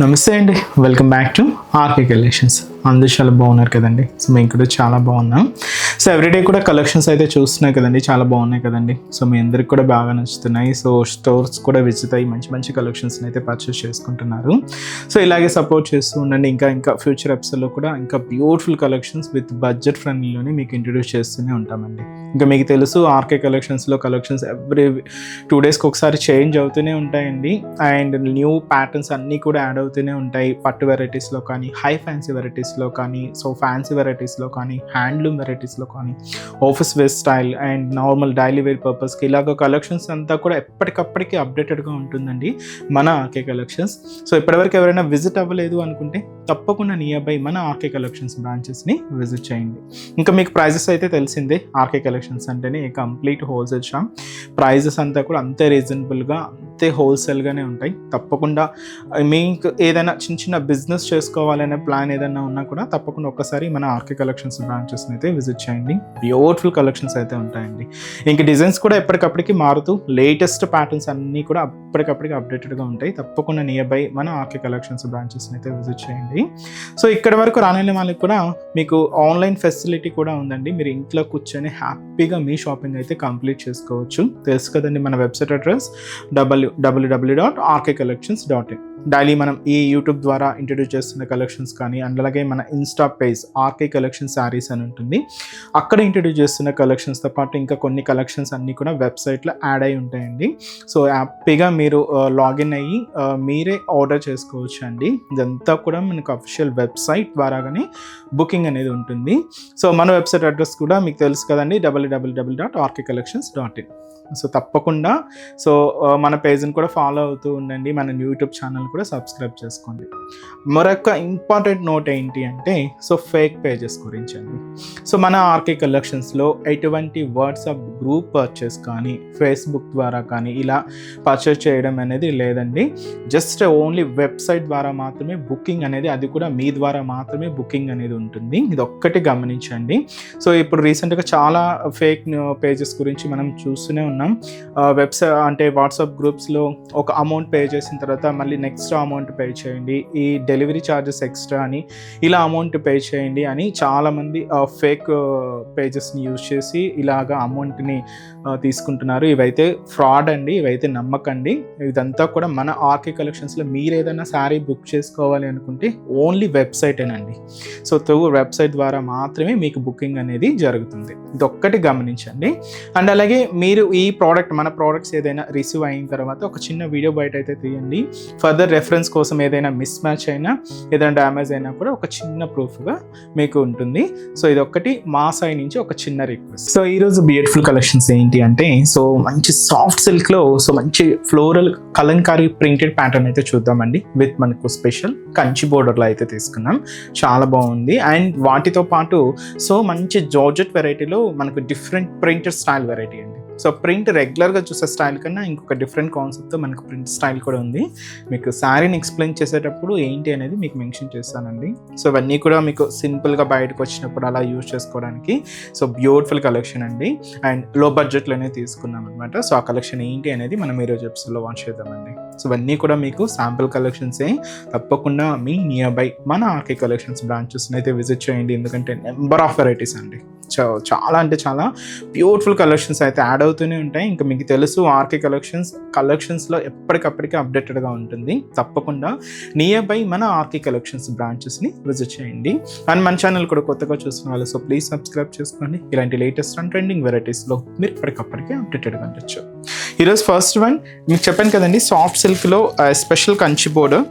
నమస్తే అండి, welcome back to RK collections. అందరూ చాలా బాగున్నారు కదండి. సో మేము కూడా చాలా బాగున్నాం. సో ఎవ్రీడే కూడా కలెక్షన్స్ అయితే చూస్తున్నాయి కదండి, చాలా బాగున్నాయి కదండి. సో మీ అందరికి కూడా బాగా నచ్చుతున్నాయి. సో స్టోర్స్ కూడా విజిట్ అయ్యి మంచి మంచి కలెక్షన్స్ని అయితే పర్చేస్ చేసుకుంటున్నారు. సో ఇలాగే సపోర్ట్ చేస్తూ ఉండండి. ఇంకా ఫ్యూచర్ ఎపిసోడ్లో కూడా ఇంకా బ్యూటిఫుల్ కలెక్షన్స్ విత్ బడ్జెట్ ఫ్రెండ్లీలోనే మీకు ఇంట్రడ్యూస్ చేస్తూనే ఉంటామండి. ఇంకా మీకు తెలుసు ఆర్కే కలెక్షన్స్లో కలెక్షన్స్ ఎవ్రీ 2 daysకి ఒకసారి చేంజ్ అవుతూనే ఉంటాయండి. అండ్ న్యూ ప్యాటర్న్స్ అన్నీ కూడా యాడ్ అవుతూనే ఉంటాయి. పట్టు వెరైటీస్లో కానీ, హై ఫ్యాన్సీ వెరైటీస్లో కానీ, సో ఫ్యాన్సీ వెరైటీస్లో కానీ, హ్యాండ్లూమ్ వెరైటీస్లో కానీ, office wear style and normal daily wear పర్పస్కి ఇలాగ కలెక్షన్స్ అంతా కూడా ఎప్పటికప్పటికి అప్డేటెడ్గా ఉంటుందండి మన ఆర్కే కలెక్షన్స్. సో ఇప్పటివరకు ఎవరైనా విజిట్ అవ్వలేదు అనుకుంటే తప్పకుండా నియర్ బై మన ఆర్కే కలెక్షన్స్ బ్రాంచెస్ని విజిట్ చేయండి. ఇంకా మీకు ప్రైజెస్ అయితే తెలిసిందే. ఆర్కే కలెక్షన్స్ అంటేనే కంప్లీట్ హోల్సేల్ షాప్. ప్రైజెస్ అంతా కూడా అంతే రీజనబుల్గా, అంతే హోల్సేల్గానే ఉంటాయి. తప్పకుండా మీకు ఏదైనా చిన్న బిజినెస్ చేసుకోవాలనే ప్లాన్ ఏదైనా ఉన్నా కూడా తప్పకుండా ఒక్కసారి మన ఆర్కే కలెక్షన్స్ బ్రాంచెస్ని అయితే విజిట్ చేయండి. బ్యూటిఫుల్ కలెక్షన్స్ అయితే ఉంటాయండి. ఇంక డిజైన్స్ కూడా ఎప్పటికప్పటికి మారుతూ లేటెస్ట్ ప్యాటర్న్స్ అన్నీ కూడా ఎప్పటికప్పటికి అప్డేటెడ్గా ఉంటాయి. తప్పకుండా నియర్ బై మన ఆర్కే కలెక్షన్స్ బ్రాంచెస్ని అయితే విజిట్ చేయండి. సో ఇక్కడ వరకు రాని వాళ్ళకి కూడా మీకు ఆన్లైన్ ఫెసిలిటీ కూడా ఉందండి. మీరు ఇంట్లో కూర్చొని హ్యాపీగా మీ షాపింగ్ అయితే కంప్లీట్ చేసుకోవచ్చు. తెలుసు కదండి మన వెబ్సైట్ అడ్రస్ www.rkcollections.in. డైలీ మనం ఈ యూట్యూబ్ ద్వారా ఇంట్రడ్యూస్ చేస్తున్న కలెక్షన్స్ కానీ, అండ్ అలాగే మన insta page RK collection sarees అని ఉంటుంది, అక్కడ ఇంట్రడ్యూస్ చేస్తున్న కలెక్షన్స్తో పాటు ఇంకా కొన్ని కలెక్షన్స్ అన్నీ కూడా వెబ్సైట్లో యాడ్ అయి ఉంటాయండి. సో హ్యాపీగా మీరు లాగిన్ అయ్యి మీరే ఆర్డర్ చేసుకోవచ్చు అండి. ఇదంతా కూడా మనకు అఫీషియల్ వెబ్సైట్ ద్వారాగానే బుకింగ్ అనేది ఉంటుంది. సో మన వెబ్సైట్ అడ్రస్ కూడా మీకు తెలుసు కదండి, www.rkcollections.in. సో తప్పకుండా మన పేజ్ని కూడా ఫాలో అవుతూ ఉండండి. మన యూట్యూబ్ ఛానల్ కూడా సబ్స్క్రైబ్ చేసుకోండి. మరొక ఇంపార్టెంట్ నోట్ ఏంటి అంటే ఫేక్ పేజెస్ గురించి అండి. సో మన ఆర్కే కలెక్షన్స్లో ఎటువంటి వాట్సాప్ గ్రూప్ పర్చేస్ కానీ, ఫేస్బుక్ ద్వారా కానీ ఇలా పర్చేస్ చేయడం అనేది లేదండి. జస్ట్ ఓన్లీ వెబ్సైట్ ద్వారా మాత్రమే బుకింగ్ అనేది, అది కూడా మీ ద్వారా మాత్రమే బుకింగ్ అనేది ఉంటుంది. ఇది ఒక్కటి గమనించండి. సో ఇప్పుడు రీసెంట్గా చాలా ఫేక్ పేజెస్ గురించి మనం చూస్తూనే ఉన్నాం. వెబ్సైట్ అంటే వాట్సాప్ గ్రూప్స్లో ఒక అమౌంట్ పే చేసిన తర్వాత మళ్ళీ నెక్స్ట్ అమౌంట్ పే చేయండి, ఈ డెలివరీ ఛార్జెస్ ఎక్స్ట్రా అని, ఇలా అమౌంట్ పే చేయండి అని చాలామంది ఫేక్ పేజెస్ని యూజ్ చేసి ఇలాగా అమౌంట్ని తీసుకుంటున్నారు. ఇవైతే ఫ్రాడ్ అండి, ఇవైతే నమ్మకండి. ఇదంతా కూడా మన ఆర్కే కలెక్షన్స్లో మీరు ఏదైనా శారీ బుక్ చేసుకోవాలి అనుకుంటే ఓన్లీ వెబ్సైటేనండి. సో త్రూ వెబ్సైట్ ద్వారా మాత్రమే మీకు బుకింగ్ అనేది జరుగుతుంది. ఇది ఒక్కటి గమనించండి. అండ్ అలాగే మీరు ఈ మన ప్రోడక్ట్స్ ఏదైనా రిసీవ్ అయిన తర్వాత ఒక చిన్న వీడియో బయట అయితే తీయండి. ఫర్దర్ రెఫరెన్స్ కోసం ఏదైనా మిస్ మ్యాచ్ అయినా, ఏదైనా డ్యామేజ్ అయినా కూడా ఒక చిన్న ప్రూఫ్గా మీకు ఉంటుంది. సో ఇది ఒక్కటి మా సైడ్ నుంచి ఒక చిన్న రిక్వెస్ట్. సో ఈరోజు బ్యూటిఫుల్ కలెక్షన్స్ ఏంటి అంటే మంచి సాఫ్ట్ సిల్క్లో మంచి ఫ్లోరల్ కలంకారీ ప్రింటెడ్ ప్యాటర్న్ అయితే చూద్దామండి. విత్ మనకు స్పెషల్ కంచి బోర్డర్లో అయితే తీసుకున్నాం. చాలా బాగుంది. అండ్ వాటితో పాటు మంచి జార్జెట్ వెరైటీలో మనకు డిఫరెంట్ ప్రింటెడ్ స్టైల్ వెరైటీ అండి. సో ప్రింట్ రెగ్యులర్గా చూసే స్టైల్ కన్నా ఇంకొక డిఫరెంట్ కాన్సెప్ట్తో మనకు ప్రింట్ స్టైల్ కూడా ఉంది. మీకు శారీని ఎక్స్ప్లెయిన్ చేసేటప్పుడు ఏంటి అనేది మీకు మెన్షన్ చేస్తానండి. సో ఇవన్నీ కూడా మీకు సింపుల్గా బయటకు వచ్చినప్పుడు అలా యూజ్ చేసుకోవడానికి బ్యూటిఫుల్ కలెక్షన్ అండి. అండ్ లో బడ్జెట్లోనే తీసుకున్నాం అనమాట. సో ఆ కలెక్షన్ ఏంటి అనేది మనం ఈరోజు ఎపిసోడ్లో వాచ్ చేద్దామండి. సో ఇవన్నీ కూడా మీకు శాంపుల్ కలెక్షన్సే. తప్పకుండా మీ నియర్ బై మన ఆర్కే కలెక్షన్స్ బ్రాంచెస్ని అయితే విజిట్ చేయండి. ఎందుకంటే నెంబర్ ఆఫ్ వెరైటీస్ అండి. చాలా అంటే చాలా బ్యూటిఫుల్ కలెక్షన్స్ అయితే యాడ్ అవుతూనే ఉంటాయి. ఇంకా మీకు తెలుసు ఆర్కే కలెక్షన్స్లో ఎప్పటికప్పటికి అప్డేటెడ్గా ఉంటుంది. తప్పకుండా నియర్ బై మన ఆర్కే కలెక్షన్స్ బ్రాంచెస్ని విజిట్ చేయండి. అండ్ మన ఛానల్ కూడా కొత్తగా చూసిన వాళ్ళు ప్లీజ్ సబ్స్క్రైబ్ చేసుకోండి. ఇలాంటి లేటెస్ట్ అండ్ ట్రెండింగ్ వెరైటీస్లో మీరు ఎప్పటికప్పటికి అప్డేటెడ్గా ఉండొచ్చు. ఈరోజు ఫస్ట్ వన్ మీకు చెప్పాను కదండి, సాఫ్ట్ సిల్క్లో special Kanchi border.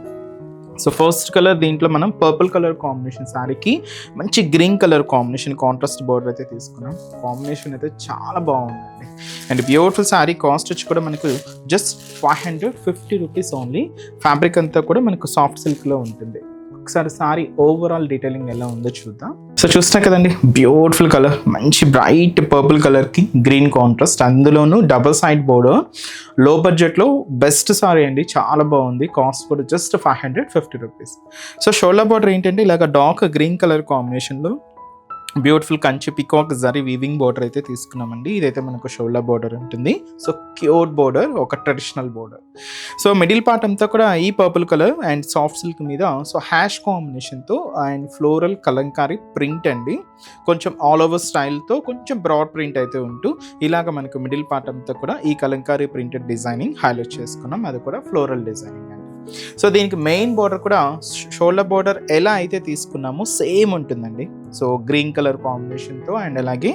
So first colour దీంట్లో మనం పర్పుల్ కలర్ కాంబినేషన్ శారీకి మంచి green colour combination contrast border అయితే తీసుకున్నాం. కాంబినేషన్ అయితే చాలా బాగుందండి. అండ్ బ్యూటిఫుల్ శారీ కాస్ట్ వచ్చి కూడా మనకు జస్ట్ 550 రూపీస్ ఓన్లీ. ఫ్యాబ్రిక్ అంతా కూడా మనకు సాఫ్ట్ సిల్క్లో ఉంటుంది. ఒకసారి శారీ ఓవరాల్ డీటెయిలింగ్ ఎలా ఉందో చూద్దాం. సో చూస్తున్నా కదండి, బ్యూటిఫుల్ కలర్, మంచి బ్రైట్ పర్పుల్ కలర్కి గ్రీన్ కాంట్రాస్ట్, అందులోనూ డబుల్ సైడ్ బోర్డర్. లో బడ్జెట్లో బెస్ట్ సారీ అండి, చాలా బాగుంది. కాస్ట్ కూడా just 550 rupees. So shoulder border ఏంటంటే ఇలాగ డార్క్ గ్రీన్ కలర్ కాంబినేషన్లో beautiful Kanchi peacock zari weaving border అయితే తీసుకున్నామండి. ఇదైతే మనకు షోల్డర్ బోర్డర్ ఉంటుంది. సో క్యూట్ బోర్డర్, ఒక traditional border. So middle part అంతా కూడా ఈ purple colour and soft silk మీద సో హ్యాష్ కాంబినేషన్తో అండ్ ఫ్లోరల్ కలంకారీ ప్రింట్ అండి. కొంచెం ఆల్ ఓవర్ స్టైల్తో కొంచెం బ్రాడ్ ప్రింట్ అయితే ఉంటూ ఇలాగ మనకు మిడిల్ పార్ట్ అంతా కూడా ఈ కలంకారీ ప్రింటెడ్ డిజైనింగ్ హైలైట్ చేసుకున్నాం. అది కూడా ఫ్లోరల్ డిజైనింగ్ అండి. సో దీనికి మెయిన్ బోర్డర్ కూడా షోల్డర్ బోర్డర్ ఎలా అయితే తీసుకున్నామో సేమ్ ఉంటుందండి. సో గ్రీన్ కలర్ కాంబినేషన్తో అండ్ అలాగే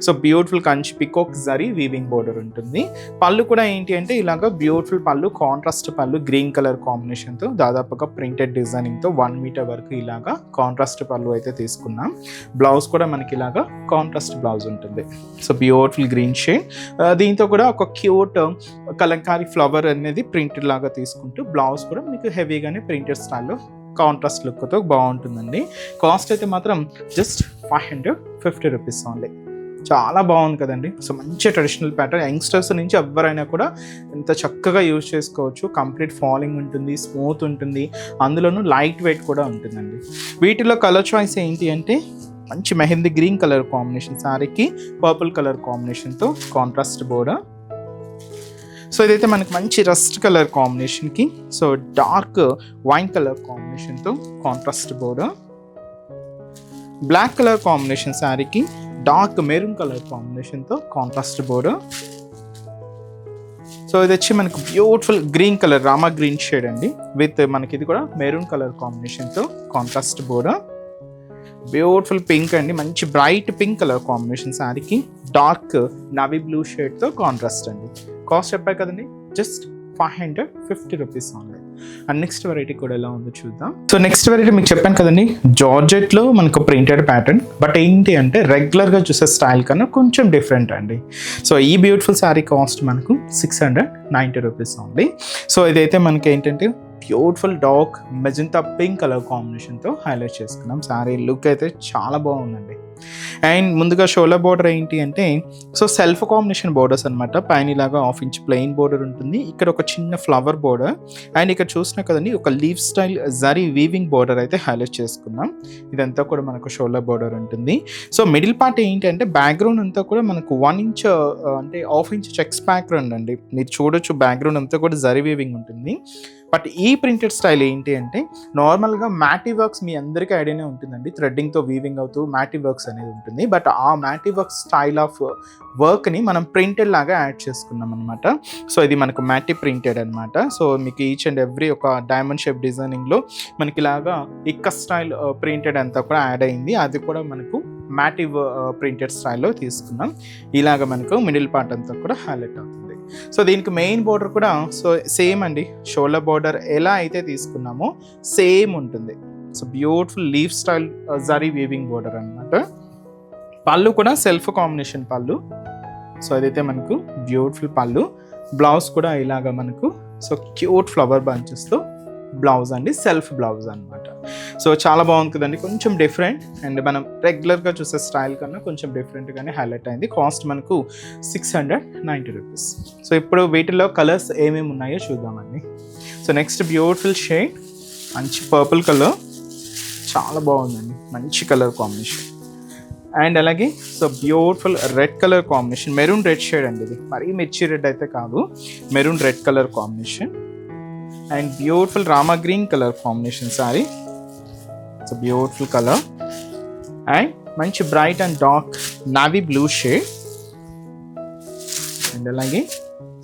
so beautiful Kanchi peacock zari weaving border ఉంటుంది. పళ్ళు కూడా ఏంటి అంటే ఇలాగ బ్యూటిఫుల్ పళ్ళు, కాంట్రాస్ట్ పళ్ళు గ్రీన్ కలర్ కాంబినేషన్తో దాదాపుగా ప్రింటెడ్ డిజైనింగ్తో 1 మీటర్ వరకు ఇలాగా కాంట్రాస్ట్ పళ్ళు అయితే తీసుకున్నాం. బ్లౌజ్ కూడా మనకి ఇలాగా కాంట్రాస్ట్ బ్లౌజ్ ఉంటుంది. సో బ్యూటిఫుల్ గ్రీన్ షేడ్, దీంతో కూడా ఒక క్యూట్ కలంకారీ ఫ్లవర్ అనేది ప్రింటెడ్ లాగా తీసుకుంటూ బ్లౌజ్ కూడా మీకు హెవీగానే ప్రింటెడ్ స్టైల్లో కాంట్రాస్ట్ లుక్తో బాగుంటుందండి. కాస్ట్ అయితే మాత్రం జస్ట్ 550 రూపీస్ ఓన్లీ. చాలా బాగుంది కదండి. సో మంచి ట్రెడిషనల్ ప్యాటర్న్, యంగ్స్టర్స్ నుంచి ఎవరైనా కూడా ఎంత చక్కగా యూజ్ చేసుకోవచ్చు. కంప్లీట్ ఫాలింగ్ ఉంటుంది, స్మూత్ ఉంటుంది, అందులోనూ లైట్ వెయిట్ కూడా ఉంటుందండి. వీటిలో కలర్ చాయిస్ ఏంటి అంటే మంచి మెహందీ గ్రీన్ కలర్ కాంబినేషన్ శారీకి పర్పుల్ కలర్ కాంబినేషన్తో కాంట్రాస్ట్ బోర్డర్. సో ఇదైతే మనకి మంచి రస్ట్ కలర్ కాంబినేషన్కి సో డార్క్ వైన్ కలర్ కాంబినేషన్తో contrast border. Black colour combination శారీకి డార్క్ మెరూన్ కలర్ కాంబినేషన్తో కాంట్రాస్ట్ బోర్డర్. సో ఇది వచ్చి మనకు beautiful green colour, Rama green shade అండి, విత్ మనకి ఇది కూడా మెరూన్ కలర్ కాంబినేషన్తో కాంట్రాస్ట్ బోర్డర్. బ్యూటిఫుల్ పింక్ అండి, మంచి బ్రైట్ పింక్ కలర్ కాంబినేషన్ శారీకి డార్క్ నవీ బ్లూ షేడ్తో కాంట్రాస్ట్ అండి. కాస్ట్ చెప్పాయి కదండి, just 550 rupees only. And next variety కూడా ఎలా ఉందో చూద్దాం. సో నెక్స్ట్ వెరైటీ మీకు చెప్పాను కదండి, జార్జెట్లో మనకు ప్రింటెడ్ ప్యాటర్న్, బట్ ఏంటి అంటే రెగ్యులర్గా చూసే స్టైల్ కన్నా కొంచెం డిఫరెంట్ అండి. సో ఈ బ్యూటిఫుల్ శారీ కాస్ట్ మనకు 690 రూపీస్ ఓన్లీ. సో ఇదైతే మనకి ఏంటంటే beautiful dark magenta pink colour కాంబినేషన్తో హైలైట్ చేసుకున్నాం. శారీ లుక్ అయితే చాలా బాగుందండి. అండ్ ముందుగా షోల్డర్ బోర్డర్ ఏంటి అంటే సో సెల్ఫ్ కాంబినేషన్ బోర్డర్స్ అనమాట. పైన ఇలాగా 1/2 ఇంచ్ ప్లెయిన్ బోర్డర్ ఉంటుంది, ఇక్కడ ఒక చిన్న ఫ్లవర్ బోర్డర్, అండ్ ఇక్కడ చూసినా కదండి ఒక leave style zari weaving border అయితే హైలైట్ చేసుకున్నాం. ఇదంతా కూడా మనకు షోల్డర్ బోర్డర్ ఉంటుంది. సో మిడిల్ పార్ట్ ఏంటి అంటే బ్యాక్గ్రౌండ్ అంతా కూడా మనకు 1 ఇంచ్ అంటే 1/2 ఇంచ్ చెక్స్ బ్యాక్గ్రౌండ్ అండి. మీరు చూడొచ్చు బ్యాక్గ్రౌండ్ అంతా కూడా జరీ వీవింగ్ ఉంటుంది. బట్ ఈ ప్రింటెడ్ స్టైల్ ఏంటి అంటే నార్మల్గా మ్యాటీ వర్క్స్ మీ అందరికీ ఐడియానే ఉంటుందండి, థ్రెడ్డింగ్తో వీవింగ్ అవుతూ మ్యాటీ వర్క్స్ అనేది ఉంటుంది. బట్ ఆ మ్యాటీ వర్క్ స్టైల్ ఆఫ్ వర్క్ని మనం ప్రింటెడ్ లాగా యాడ్ చేసుకున్నాం అనమాట. సో ఇది మనకు మ్యాటీ ప్రింటెడ్ అనమాట. సో మీకు ఈచ్ అండ్ ఎవ్రీ ఒక డైమండ్ షేప్ డిజైనింగ్లో మనకి ఇలాగా ఇక్క స్టైల్ ప్రింటెడ్ అంతా కూడా యాడ్ అయింది. అది కూడా మనకు మ్యాటీ ప్రింటెడ్ స్టైల్లో తీసుకున్నాం. ఇలాగ మనకు మిడిల్ పార్ట్ అంతా కూడా హైలైట్ అవుతుంది. సో దీనికి మెయిన్ బోర్డర్ కూడా సో సేమ్ అండి, షోల్డర్ బోర్డర్ ఎలా అయితే తీసుకున్నామో సేమ్ ఉంటుంది. So beautiful leaf style zari weaving border అనమాట. పళ్ళు కూడా సెల్ఫ్ కాంబినేషన్ పళ్ళు. సో అదైతే మనకు బ్యూటిఫుల్ పళ్ళు. బ్లౌజ్ కూడా ఇలాగా మనకు సో క్యూట్ ఫ్లవర్ బంచెస్తో బ్లౌజ్ అండి, సెల్ఫ్ బ్లౌజ్ అనమాట. సో చాలా బాగుంది కదండి, కొంచెం డిఫరెంట్ అండ్ మనం రెగ్యులర్గా చూసే స్టైల్ కన్నా కొంచెం డిఫరెంట్గానే హైలైట్ అయింది. కాస్ట్ మనకు 690 రూపీస్. సో ఇప్పుడు వీటిలో కలర్స్ ఏమేమి ఉన్నాయో చూద్దామండి. సో నెక్స్ట్ బ్యూటిఫుల్ షేడ్ మంచి పర్పుల్ కలర్, చాలా బాగుందండి, మంచి కలర్ కాంబినేషన్. అండ్ అలాగే so beautiful red colour combination, maroon red shade అండి. ఇది మరీ మిర్చి రెడ్ అయితే కాదు, maroon red colour combination. And beautiful Rama green colour combination sari. It's beautiful colour. And మంచి bright and dark navy blue shade. And అలాగే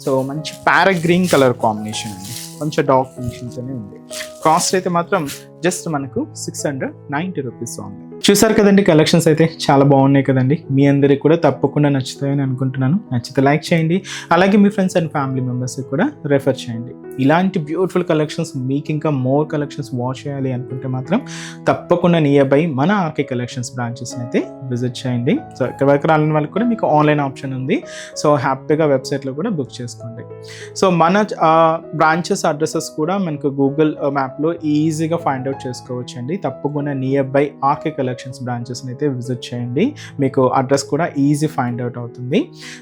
so మంచి parrot green colour combination అండి, కొంచెం డార్క్ ఫినిషింగ్తోనే ఉంది. కాస్ట్ అయితే మాత్రం జస్ట్ మనకు 690 రూపీస్ ఓన్లీ. చూసారు కదండి, కలెక్షన్స్ అయితే చాలా బాగున్నాయి కదండి. మీ అందరికి కూడా తప్పకుండా నచ్చుతాయని అనుకుంటున్నాను. నచ్చితే లైక్ చేయండి, అలాగే మీ ఫ్రెండ్స్ అండ్ ఫ్యామిలీ మెంబర్స్కి కూడా రెఫర్ చేయండి. ఇలాంటి బ్యూటిఫుల్ కలెక్షన్స్ మీకు ఇంకా మోర్ కలెక్షన్స్ వాచ్ చేయాలి అనుకుంటే మాత్రం తప్పకుండా నియర్ బై మన ఆర్కే కలెక్షన్స్ బ్రాంచెస్ని అయితే విజిట్ చేయండి. సో ఇక్కడ వరకు రాలని వాళ్ళకి కూడా మీకు ఆన్లైన్ ఆప్షన్ ఉంది. సో హ్యాపీగా వెబ్సైట్లో కూడా బుక్ చేసుకోండి. సో మన బ్రాంచెస్ అడ్రసెస్ కూడా మనకు గూగుల్ మ్యాప్లో ఈజీగా ఫైండ్ అవుట్ చేసుకోవచ్చు అండి. తప్పకుండా నియర్ బై ఆర్కే కలెక్షన్స్ బ్రాంచెస్ని అయితే విజిట్ చేయండి. మీకు అడ్రస్ కూడా ఈజీ ఫైండ్ అవుట్ అవుతుంది.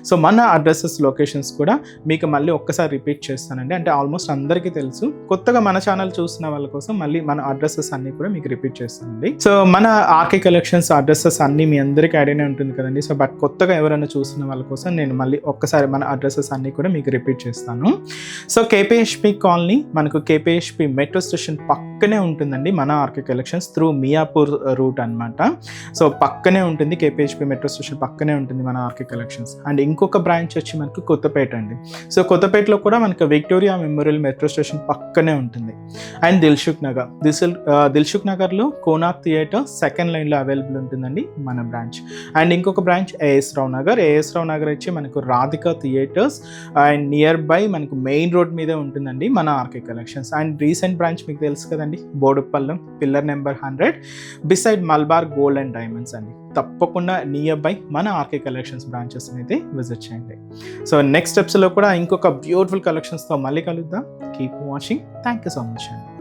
సో మన అడ్రసెస్ లొకేషన్స్ కూడా మీకు మళ్ళీ ఒక్కసారి రిపీట్ చేస్తానండి. అంటే ఆల్మోస్ట్ అందరికీ తెలుసు, కొత్తగా మన ఛానల్ చూసిన వాళ్ళ కోసం మళ్ళీ మన అడ్రసెస్ అన్నీ కూడా మీకు రిపీట్ చేస్తానండి. సో మన ఆర్కే కలెక్షన్స్ అడ్రసెస్ అన్నీ మీ అందరికీ ఐడియానే ఉంటుంది కదండి. సో బట్ కొత్తగా ఎవరైనా చూసిన వాళ్ళ కోసం నేను మళ్ళీ ఒక్కసారి మన అడ్రసెస్ అన్నీ కూడా మీకు రిపీట్ చేస్తాను. సో కేపీహెచ్పి కాలనీ మనకు కేపీహెచ్పి మెట్రో స్టేషన్ పక్కనే ఉంటుందండి మన RK collections through Miyapur route అనమాట. సో పక్కనే ఉంటుంది, కేపీహెచ్పి మెట్రో స్టేషన్ పక్కనే ఉంటుంది మన ఆర్కే కలెక్షన్స్. అండ్ ఇంకొక బ్రాంచ్ వచ్చి మనకు కొత్తపేట అండి. సో కొత్తపేటలో కూడా మనకు విక్టోరియా మెమోరియల్ మెట్రో స్టేషన్ పక్కనే ఉంటుంది. అండ్ దిల్సుఖ్ నగర్లో కోనార్క్ థియేటర్ సెకండ్ లైన్లో అవైలబుల్ ఉంటుందండి మన బ్రాంచ్. అండ్ ఇంకొక బ్రాంచ్ ఏఎస్ రావు నగర్ వచ్చి మనకు Radhika theatres and near by మనకు మెయిన్ రోడ్ మీదే ఉంటుందండి మన RK collections. And recent branch మీకు తెలుసు కదండి, Boduppal pillar number 100 beside Malabar gold and diamonds అండి. తప్పకుండా నియర్ బై మన ఆర్కే కలెక్షన్స్ బ్రాంచెస్ని అయితే విజిట్ చేయండి. సో నెక్స్ట్ స్టెప్స్లో కూడా ఇంకొక బ్యూటిఫుల్ కలెక్షన్స్తో మళ్ళీ కలుద్దాం. Keep watching. Thank you so much అండి.